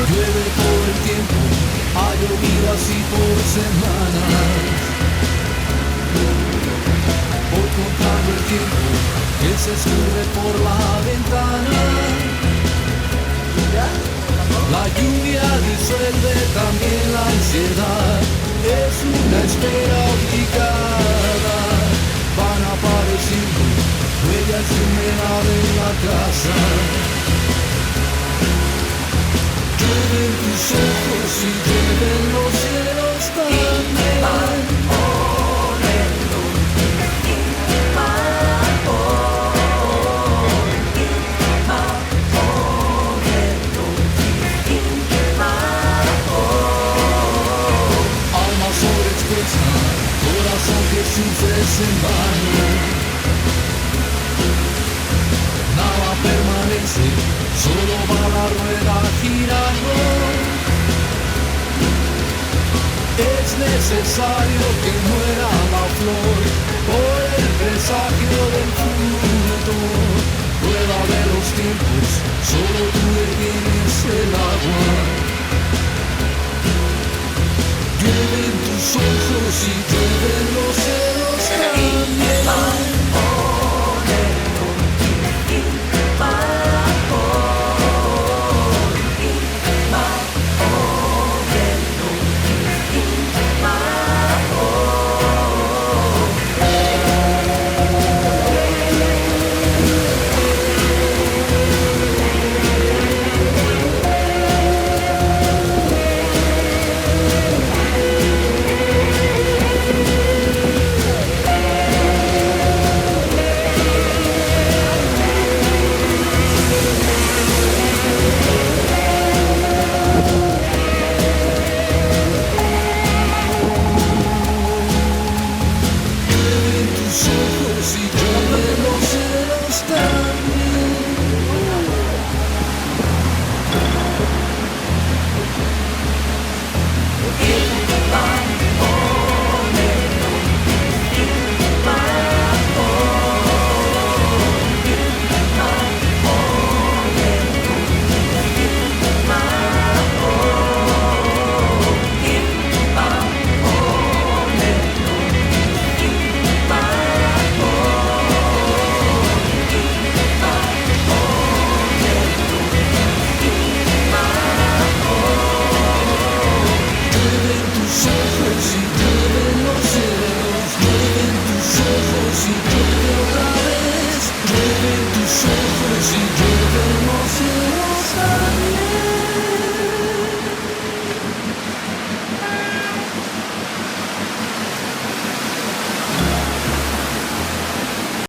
Llueve todo el tiempo, ha llovido así por semanas. Voy contando el tiempo que se escurre por la ventana. La lluvia disuelve también la ansiedad, es una espera obligada. Van apareciendo huellas de humedad en la casa. Llueven tus ojos y llueven los cielos también. Corazón que sufres en vano, nada permanece, solo va la rueda girando. Es necesario que muera la flor por el presagio del fruto. Rueda de los tiempos, solo tú detienes el agua. Llueven tus ojos y llueven los